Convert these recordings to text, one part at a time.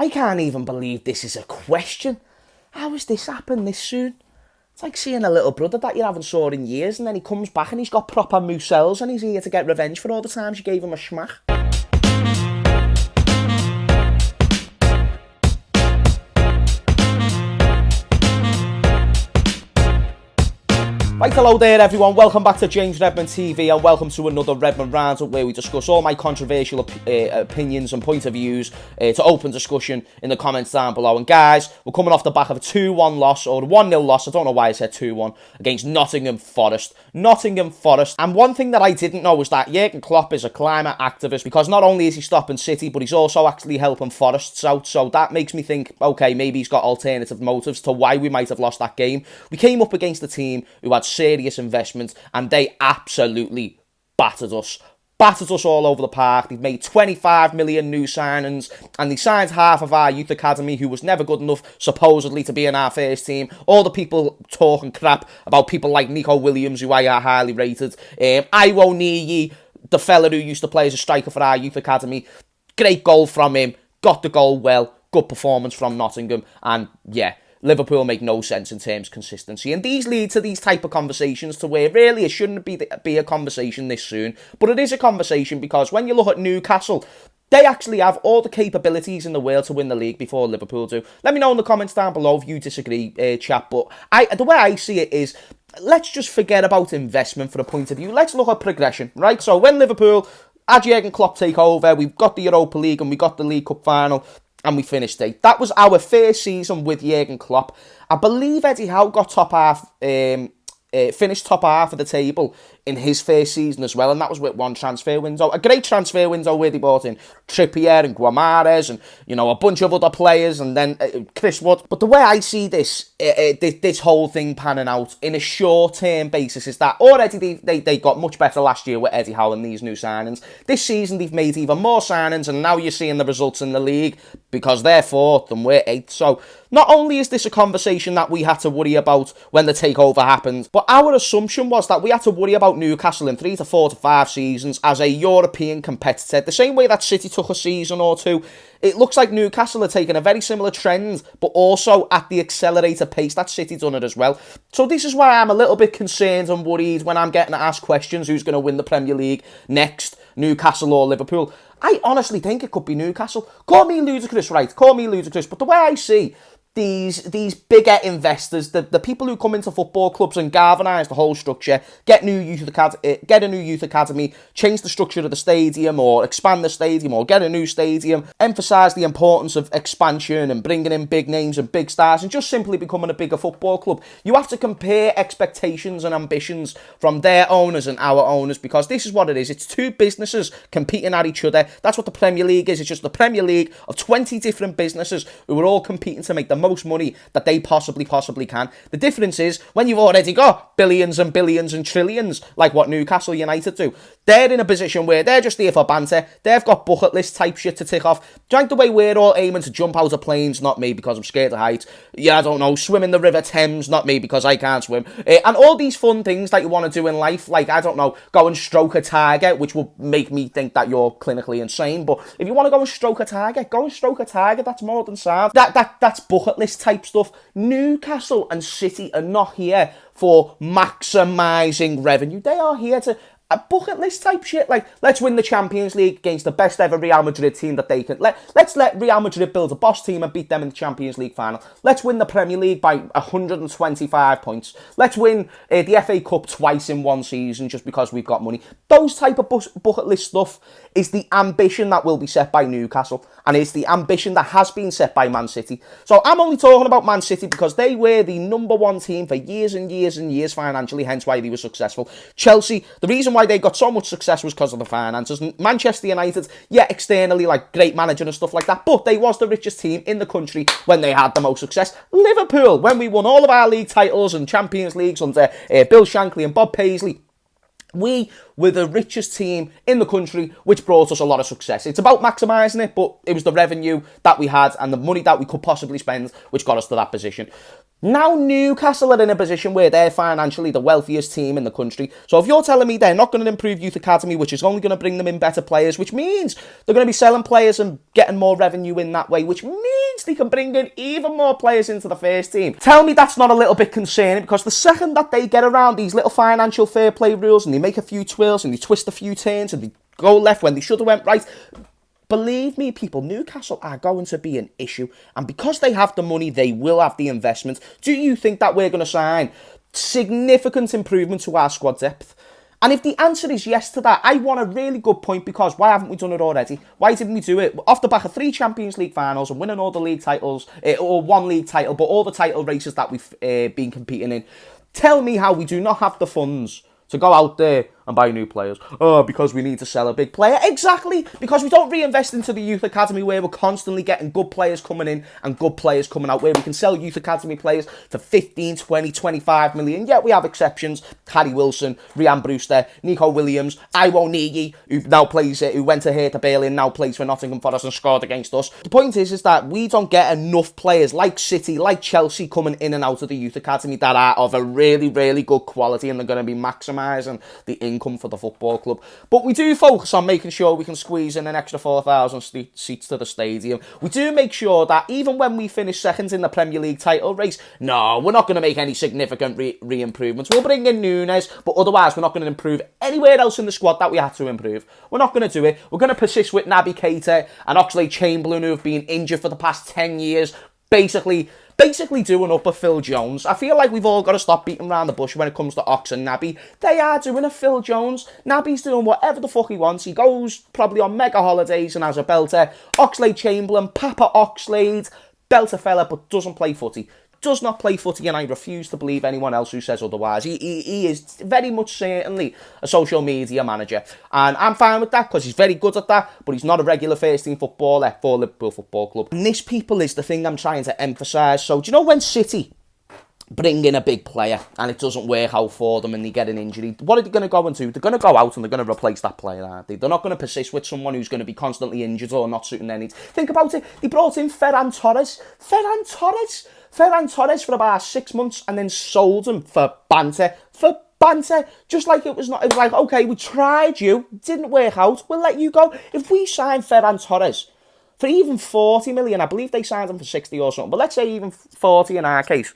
I can't even believe this is a question. How has this happened this soon? It's like seeing a little brother that you haven't saw in years, and then he comes back and he's got proper mousels and he's here to get revenge for all the times you gave him a schmack. Right, hello there everyone, welcome back to James Redmond TV and welcome to another Redmond Roundup where we discuss all my controversial opinions and point of views to open discussion in the comments down below. And guys, we're coming off the back of a 2-1 loss, or a 1-0 loss, I don't know why I said 2-1, against Nottingham Forest. And one thing that I didn't know was that Jurgen Klopp is a climate activist, because not only is he stopping City, but he's also actually helping Forests out. So that makes me think, okay, maybe he's got alternative motives to why we might have lost that game. We came up against a team who had serious investments and they absolutely battered us all over the park. They've made 25 million new signings and they signed half of our youth academy who was never good enough supposedly to be in our first team. All the people talking crap about people like Nico Williams, who I are highly rated, Iwo Niyi, the fella who used to play as a striker for our youth academy, great goal from him, got the goal well, good performance from Nottingham, and yeah, Liverpool make no sense in terms of consistency. And these lead to these type of conversations to where really it shouldn't be a conversation this soon. But it is a conversation because when you look at Newcastle, they actually have all the capabilities in the world to win the league before Liverpool do. Let me know in the comments down below if you disagree, chat. But the way I see it is, let's just forget about investment for a point of view. Let's look at progression, right? So when Liverpool had Jurgen Klopp take over, we've got the Europa League and we got the League Cup final, and we finished 8th. That was our first season with Jurgen Klopp. I believe Eddie Howe got top half, finished top half of the table in his first season as well, and that was with one transfer window. A great transfer window where they brought in Trippier and Guimaraes and, you know, a bunch of other players, and then Chris Wood. But the way I see this whole thing panning out in a short-term basis is that already they got much better last year with Eddie Howe and these new signings. This season they've made even more signings, and now you're seeing the results in the league because they're 4th and we're 8th. So not only is this a conversation that we had to worry about when the takeover happened, but our assumption was that we had to worry about Newcastle in 3 to 4 to 5 seasons as a European competitor. The same way that City took a season or two, it looks like Newcastle are taking a very similar trend, but also at the accelerated pace that City done it as well. So this is why I'm a little bit concerned and worried when I'm getting asked questions, who's going to win the Premier League next, Newcastle or Liverpool. I honestly think it could be Newcastle. Call me ludicrous, right? Call me ludicrous, but the way I see these bigger investors, the people who come into football clubs and galvanise the whole structure, get a new youth academy, change the structure of the stadium or expand the stadium or get a new stadium, emphasise the importance of expansion and bringing in big names and big stars and just simply becoming a bigger football club. You have to compare expectations and ambitions from their owners and our owners, because this is what it is. It's two businesses competing at each other. That's what the Premier League is. It's just the Premier League of 20 different businesses who are all competing to make the most money that they possibly can. The difference is when you've already got billions and billions and trillions like what Newcastle United do, they're in a position where they're just there for banter. They've got bucket list type shit to tick off. Like the way we're all aiming to jump out of planes, not me because I'm scared of heights. Yeah, I don't know, swim in the River Thames, not me because I can't swim. And all these fun things that you want to do in life, like, I don't know, go and stroke a tiger, which will make me think that you're clinically insane. But if you want to go and stroke a tiger, go and stroke a tiger. That's more than sad. That's bucket list type stuff. Newcastle and City are not here for maximising revenue. They are here to a bucket list type shit. Like, let's win the Champions League against the best ever Real Madrid team that they can. Let's let Real Madrid build a boss team and beat them in the Champions League final. Let's win the Premier League by 125 points. Let's win the FA Cup twice in one season just because we've got money. Those type of bucket list stuff is the ambition that will be set by Newcastle, and it's the ambition that has been set by Man City. So I'm only talking about Man City because they were the number one team for years and years and years financially, hence why they were successful. Chelsea, the reason why they got so much success was because of the finances. Manchester United, yeah, externally, like, great manager and stuff like that, but they was the richest team in the country when they had the most success. Liverpool, when we won all of our league titles and Champions Leagues under Bill Shankly and Bob Paisley, we we're the richest team in the country, which brought us a lot of success. It's about maximising it, but it was the revenue that we had and the money that we could possibly spend which got us to that position. Now Newcastle are in a position where they're financially the wealthiest team in the country. So if you're telling me they're not going to improve youth academy, which is only going to bring them in better players, which means they're going to be selling players and getting more revenue in that way, which means they can bring in even more players into the first team. Tell me that's not a little bit concerning, because the second that they get around these little financial fair play rules and they make a few twirls and they twist a few turns and they go left when they should have went right, believe me, people, Newcastle are going to be an issue. And because they have the money, they will have the investment. Do you think that we're going to sign significant improvement to our squad depth? And if the answer is yes to that, I want a really good point, because why haven't we done it already? Why didn't we do it off the back of 3 Champions League finals and winning all the league titles, or 1 league title, but all the title races that we've been competing in? Tell me how we do not have the funds to go out there and buy new players. Oh, because we need to sell a big player. Exactly, because we don't reinvest into the youth academy, where we're constantly getting good players coming in and good players coming out, where we can sell youth academy players for 15, 20, 25 million. Yeah, we have exceptions. Harry Wilson, Ryan Brewster, Nico Williams, Iwo Nigi, who went to Hertha Berlin, now plays for Nottingham Forest and scored against us. The point is that we don't get enough players like City, like Chelsea, coming in and out of the youth academy that are of a really, really good quality, and they're going to be maximising the income for the football club. But we do focus on making sure we can squeeze in an extra 4,000 seats to the stadium. We do make sure that even when we finish second in the Premier League title race, no, we're not going to make any significant re-improvements. We'll bring in Nunes, but otherwise we're not going to improve anywhere else in the squad that we had to improve. We're not going to do it. We're going to persist with Naby Keita and Oxlade-Chamberlain, who have been injured for the past 10 years, basically doing up a Phil Jones. I feel like we've all got to stop beating around the bush when it comes to Ox and Naby. They are doing a Phil Jones. Naby's doing whatever the fuck he wants. He goes probably on mega holidays and has a belter. Oxlade-Chamberlain, Papa Oxlade, belter fella, but doesn't play footy. Does not play footy, and I refuse to believe anyone else who says otherwise. He is very much certainly a social media manager, and I'm fine with that because he's very good at that, but he's not a regular first team footballer for Liverpool Football Club. And this, people, is the thing I'm trying to emphasise. So do you know when City bring in a big player and it doesn't work out for them and they get an injury, what are they going to go and do? They're going to go out and they're going to replace that player, aren't they? They're not going to persist with someone who's going to be constantly injured or not suiting their needs. Think about it. They brought in Ferran Torres for about 6 months and then sold him for banter. Just like it was like, okay, we tried you, didn't work out, we'll let you go. If we sign Ferran Torres for even 40 million, I believe they signed him for 60 or something, but let's say even 40 in our case,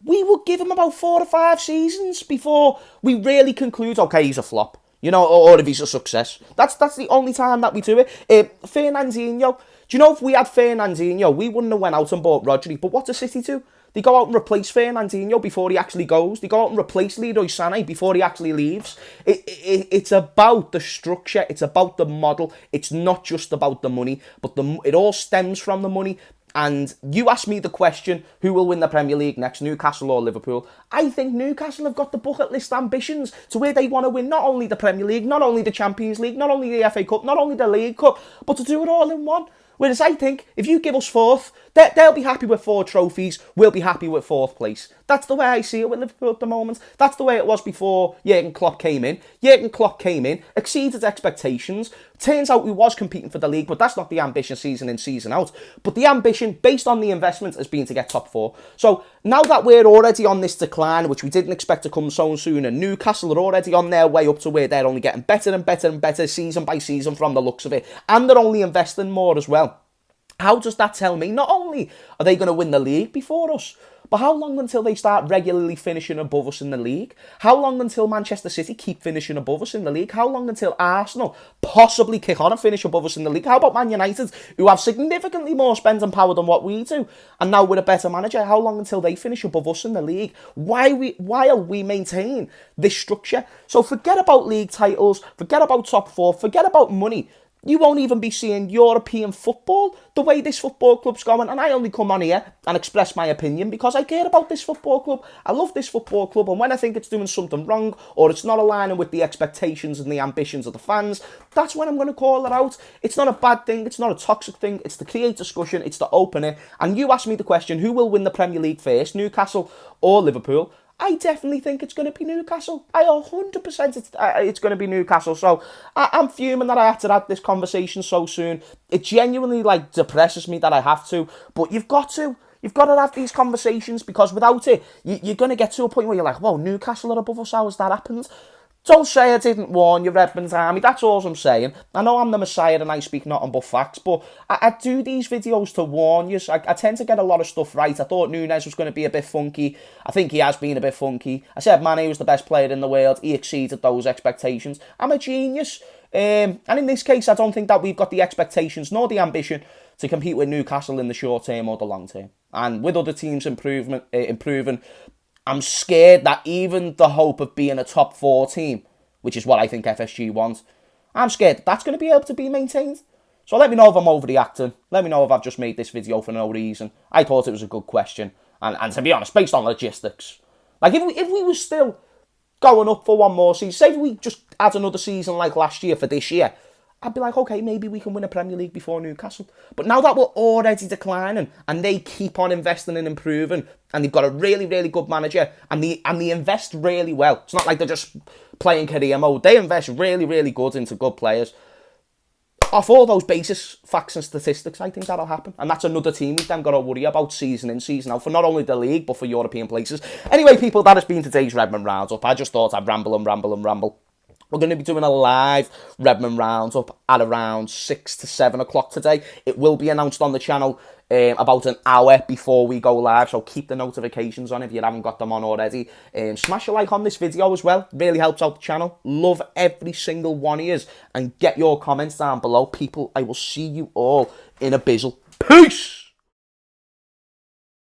we would give him about 4 or 5 seasons before we really conclude, okay, he's a flop, you know, or if he's a success. That's the only time that we do it. Fernandinho, do you know, if we had Fernandinho, we wouldn't have went out and bought Rodri. But what does City do? They go out and replace Fernandinho before he actually goes. They go out and replace Leroy Sané before he actually leaves. It's about the structure. It's about the model. It's not just about the money, but it all stems from the money. And you asked me the question, who will win the Premier League next, Newcastle or Liverpool? I think Newcastle have got the bucket list ambitions to where they want to win not only the Premier League, not only the Champions League, not only the FA Cup, not only the League Cup, but to do it all in one. Whereas I think if you give us 4th, they'll be happy with 4 trophies, we'll be happy with 4th place. That's the way I see it with Liverpool at the moment. That's the way it was before Jurgen Klopp came in. Jurgen Klopp came in, exceeded expectations. Turns out he was competing for the league, but that's not the ambition season in, season out. But the ambition, based on the investment, has been to get top 4. So now that we're already on this decline, which we didn't expect to come so soon, and Newcastle are already on their way up to where they're only getting better and better and better season by season from the looks of it, and they're only investing more as well. How does that tell me not only are they going to win the league before us, but how long until they start regularly finishing above us in the league? How long until Manchester City keep finishing above us in the league? How long until Arsenal possibly kick on and finish above us in the league? How about Man United, who have significantly more spending power than what we do, and now with a better manager? How long until they finish above us in the league? While we maintain this structure? So forget about league titles, forget about top 4, forget about money. You won't even be seeing European football the way this football club's going. And I only come on here and express my opinion because I care about this football club. I love this football club. And when I think it's doing something wrong or it's not aligning with the expectations and the ambitions of the fans, that's when I'm going to call it out. It's not a bad thing. It's not a toxic thing. It's to create discussion. It's to open it. And you asked me the question, who will win the Premier League first, Newcastle or Liverpool? I definitely think it's going to be Newcastle. I 100% it's going to be Newcastle. So I'm fuming that I had to have this conversation so soon. It genuinely like depresses me that I have to. But you've got to. You've got to have these conversations, because without it, you're going to get to a point where you're like, whoa, Newcastle are above us, how has that happened? Don't say I didn't warn you, Redmond Army. That's all I'm saying. I know I'm the Messiah and I speak nothing but facts, but I do these videos to warn you. I tend to get a lot of stuff right. I thought Núñez was going to be a bit funky. I think he has been a bit funky. I said Mane was the best player in the world. He exceeded those expectations. I'm a genius. And in this case, I don't think that we've got the expectations nor the ambition to compete with Newcastle in the short term or the long term. And with other teams improving, I'm scared that even the hope of being a top 4 team, which is what I think FSG wants, I'm scared that's going to be able to be maintained. So let me know if I'm overreacting. Let me know if I've just made this video for no reason. I thought it was a good question. And to be honest, based on logistics, like if we were still going up for one more season, say if we just had another season like last year for this year, I'd be like, okay, maybe we can win a Premier League before Newcastle. But now that we're already declining and they keep on investing and improving, and they've got a really, really good manager, and they invest really well. It's not like they're just playing career mode. They invest really, really good into good players. Off all those basis, facts and statistics, I think that'll happen. And that's another team we've then got to worry about season in, season out, for not only the league, but for European places. Anyway, people, that has been today's Redmond Roundup. I just thought I'd ramble. We're going to be doing a live Redmond Roundup at around 6 to 7 o'clock today. It will be announced on the channel about an hour before we go live, so keep the notifications on if you haven't got them on already. Smash a like on this video as well. Really helps out the channel. Love every single one of you. And get your comments down below. People, I will see you all in a bizzle. Peace!